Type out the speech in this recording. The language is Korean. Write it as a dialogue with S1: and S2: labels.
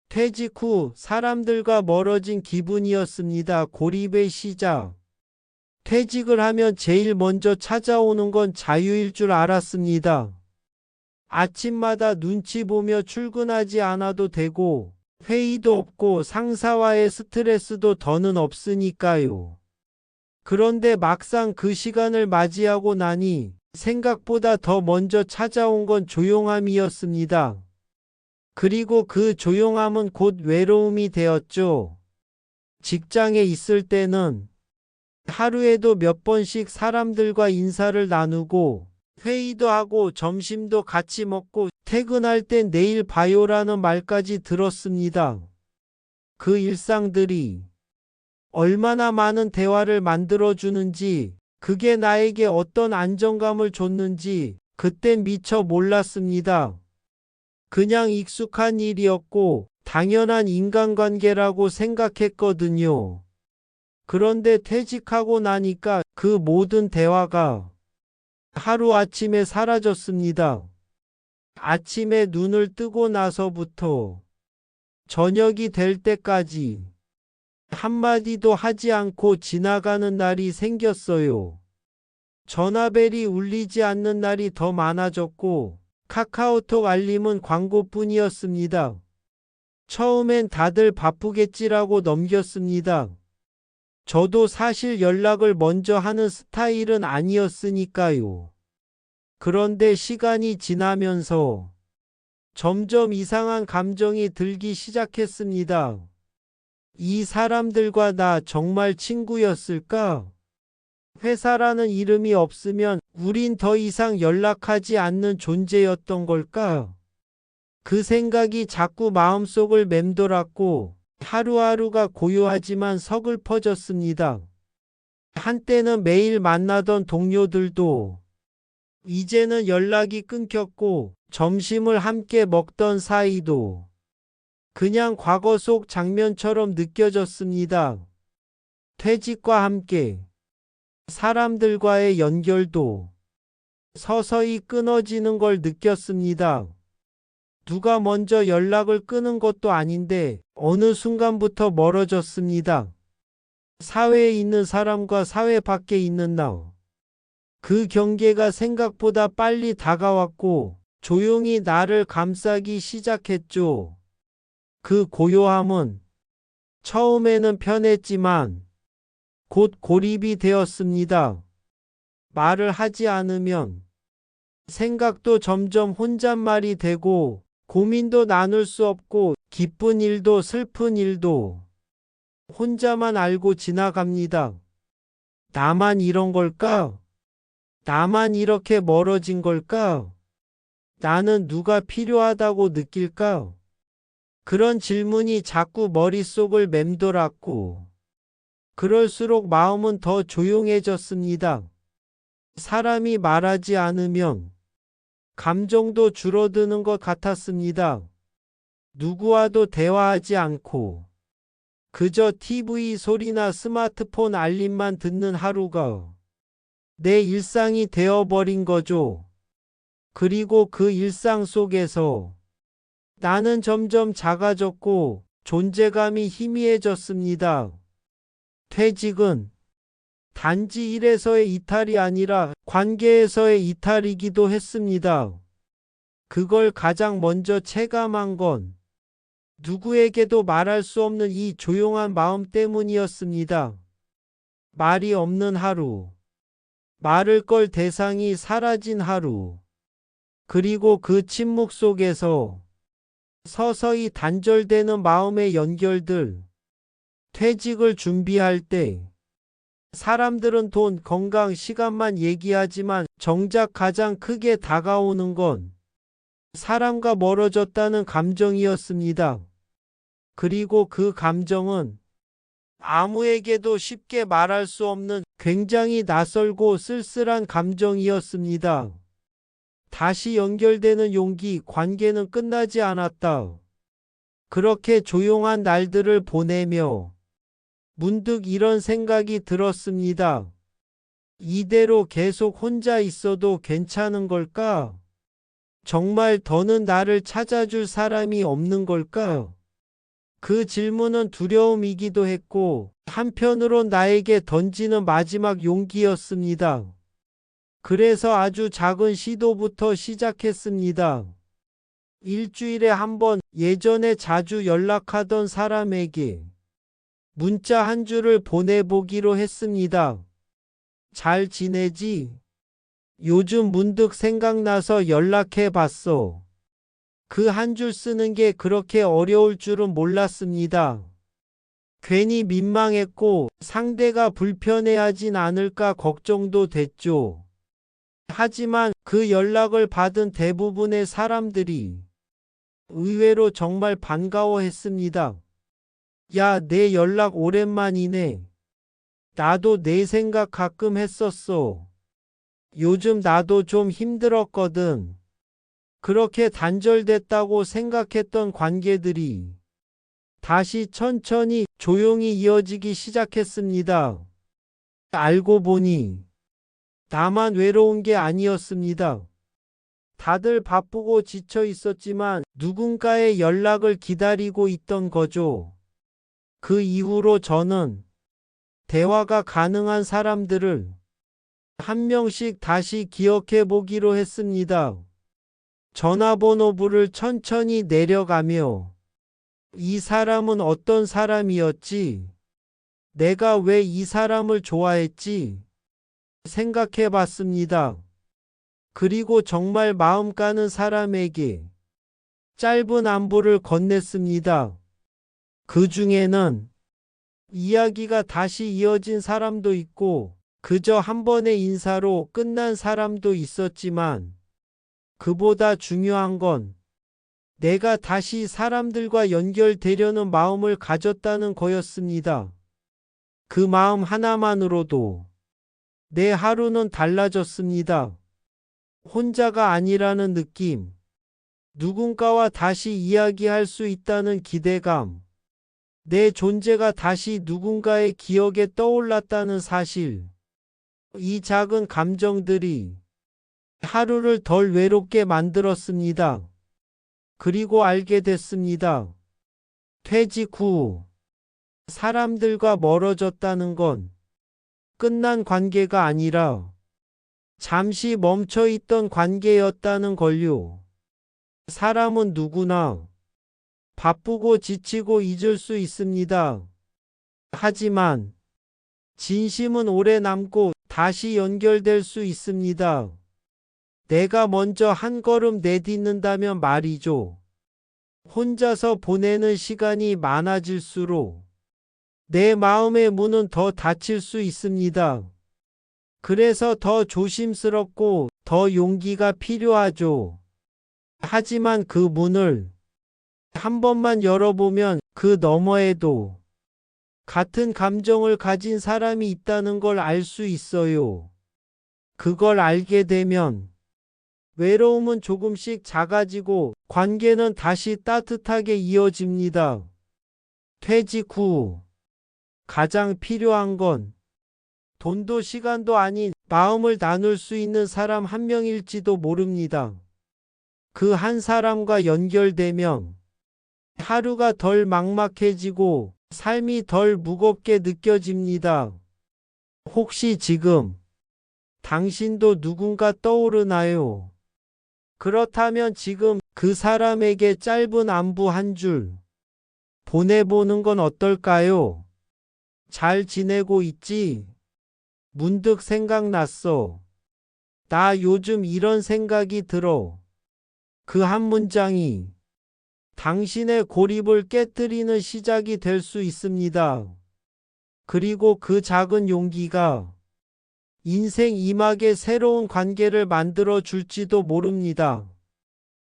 S1: 퇴직 후 사람들과 멀어진 기분이었습니다. 고립의 시작. 퇴직을 하면 제일 먼저 찾아오는 건 자유일 줄 알았습니다. 아침마다 눈치 보며 출근하지 않아도 되고, 회의도 없고 상사와의 스트레스도 더는 없으니까요. 그런데 막상 그 시간을 맞이하고 나니 생각보다 더 먼저 찾아온 건 조용함이었습니다. 그리고 그 조용함은 곧 외로움이 되었죠. 직장에 있을 때는 하루에도 몇 번씩 사람들과 인사를 나누고 회의도 하고 점심도 같이 먹고 퇴근할 땐 내일 봐요라는 말까지 들었습니다. 그 일상들이 얼마나 많은 대화를 만들어주는지, 그게 나에게 어떤 안정감을 줬는지 그땐 미처 몰랐습니다. 그냥 익숙한 일이었고 당연한 인간관계라고 생각했거든요. 그런데 퇴직하고 나니까 그 모든 대화가 하루아침에 사라졌습니다. 아침에 눈을 뜨고 나서부터 저녁이 될 때까지 한마디도 하지 않고 지나가는 날이 생겼어요. 전화벨이 울리지 않는 날이 더 많아졌고 카카오톡 알림은 광고뿐이었습니다. 처음엔 다들 바쁘겠지라고 넘겼습니다. 저도 사실 연락을 먼저 하는 스타일은 아니었으니까요. 그런데 시간이 지나면서 점점 이상한 감정이 들기 시작했습니다. 이 사람들과 나 정말 친구였을까? 회사라는 이름이 없으면 우린 더 이상 연락하지 않는 존재였던 걸까? 그 생각이 자꾸 마음속을 맴돌았고 하루하루가 고요하지만 서글퍼졌습니다. 한때는 매일 만나던 동료들도 이제는 연락이 끊겼고 점심을 함께 먹던 사이도 그냥 과거 속 장면처럼 느껴졌습니다. 퇴직과 함께 사람들과의 연결도 서서히 끊어지는 걸 느꼈습니다. 누가 먼저 연락을 끊은 것도 아닌데 어느 순간부터 멀어졌습니다. 사회에 있는 사람과 사회 밖에 있는 나. 그 경계가 생각보다 빨리 다가왔고 조용히 나를 감싸기 시작했죠. 그 고요함은 처음에는 편했지만 곧 고립이 되었습니다. 말을 하지 않으면 생각도 점점 혼잣말이 되고 고민도 나눌 수 없고 기쁜 일도 슬픈 일도 혼자만 알고 지나갑니다. 나만 이런 걸까? 나만 이렇게 멀어진 걸까? 나는 누가 필요하다고 느낄까? 그런 질문이 자꾸 머릿속을 맴돌았고 그럴수록 마음은 더 조용해졌습니다. 사람이 말하지 않으면 감정도 줄어드는 것 같았습니다. 누구와도 대화하지 않고 그저 TV 소리나 스마트폰 알림만 듣는 하루가 내 일상이 되어버린 거죠. 그리고 그 일상 속에서 나는 점점 작아졌고 존재감이 희미해졌습니다. 퇴직은 단지 일에서의 이탈이 아니라 관계에서의 이탈이기도 했습니다. 그걸 가장 먼저 체감한 건 누구에게도 말할 수 없는 이 조용한 마음 때문이었습니다. 말이 없는 하루. 말을 걸 대상이 사라진 하루. 그리고 그 침묵 속에서 서서히 단절되는 마음의 연결들. 퇴직을 준비할 때 사람들은 돈, 건강, 시간만 얘기하지만 정작 가장 크게 다가오는 건 사람과 멀어졌다는 감정이었습니다. 그리고 그 감정은 아무에게도 쉽게 말할 수 없는 굉장히 낯설고 쓸쓸한 감정이었습니다. 다시 연결되는 용기, 관계는 끝나지 않았다. 그렇게 조용한 날들을 보내며 문득 이런 생각이 들었습니다. 이대로 계속 혼자 있어도 괜찮은 걸까? 정말 더는 나를 찾아줄 사람이 없는 걸까? 그 질문은 두려움이기도 했고, 한편으론 나에게 던지는 마지막 용기였습니다. 그래서 아주 작은 시도부터 시작했습니다. 일주일에 한 번 예전에 자주 연락하던 사람에게 문자 한 줄을 보내보기로 했습니다. 잘 지내지? 요즘 문득 생각나서 연락해 봤어. 그 한 줄 쓰는 게 그렇게 어려울 줄은 몰랐습니다. 괜히 민망했고 상대가 불편해하진 않을까 걱정도 됐죠. 하지만 그 연락을 받은 대부분의 사람들이 의외로 정말 반가워했습니다. 야, 내 연락 오랜만이네. 나도 내 생각 가끔 했었어. 요즘 나도 좀 힘들었거든. 그렇게 단절됐다고 생각했던 관계들이 다시 천천히 조용히 이어지기 시작했습니다. 알고 보니 나만 외로운 게 아니었습니다. 다들 바쁘고 지쳐 있었지만 누군가의 연락을 기다리고 있던 거죠. 그 이후로 저는 대화가 가능한 사람들을 한 명씩 다시 기억해 보기로 했습니다. 전화번호부를 천천히 내려가며 이 사람은 어떤 사람이었지? 내가 왜 이 사람을 좋아했지? 생각해 봤습니다. 그리고 정말 마음 가는 사람에게 짧은 안부를 건넸습니다. 그 중에는 이야기가 다시 이어진 사람도 있고 그저 한 번의 인사로 끝난 사람도 있었지만 그보다 중요한 건 내가 다시 사람들과 연결되려는 마음을 가졌다는 거였습니다. 그 마음 하나만으로도 내 하루는 달라졌습니다. 혼자가 아니라는 느낌, 누군가와 다시 이야기할 수 있다는 기대감, 내 존재가 다시 누군가의 기억에 떠올랐다는 사실, 이 작은 감정들이 하루를 덜 외롭게 만들었습니다. 그리고 알게 됐습니다. 퇴직 후 사람들과 멀어졌다는 건 끝난 관계가 아니라 잠시 멈춰 있던 관계였다는 걸요. 사람은 누구나 바쁘고 지치고 잊을 수 있습니다. 하지만 진심은 오래 남고 다시 연결될 수 있습니다. 내가 먼저 한 걸음 내딛는다면 말이죠. 혼자서 보내는 시간이 많아질수록 내 마음의 문은 더 닫힐 수 있습니다. 그래서 더 조심스럽고 더 용기가 필요하죠. 하지만 그 문을 한 번만 열어보면 그 너머에도 같은 감정을 가진 사람이 있다는 걸 알 수 있어요. 그걸 알게 되면 외로움은 조금씩 작아지고 관계는 다시 따뜻하게 이어집니다. 퇴직 후 가장 필요한 건 돈도 시간도 아닌 마음을 나눌 수 있는 사람 한 명일지도 모릅니다. 그 한 사람과 연결되면 하루가 덜 막막해지고 삶이 덜 무겁게 느껴집니다. 혹시 지금 당신도 누군가 떠오르나요? 그렇다면 지금 그 사람에게 짧은 안부 한 줄 보내보는 건 어떨까요? 잘 지내고 있지? 문득 생각났어. 나 요즘 이런 생각이 들어. 그 한 문장이 당신의 고립을 깨뜨리는 시작이 될 수 있습니다. 그리고 그 작은 용기가 인생 이막에 새로운 관계를 만들어 줄지도 모릅니다.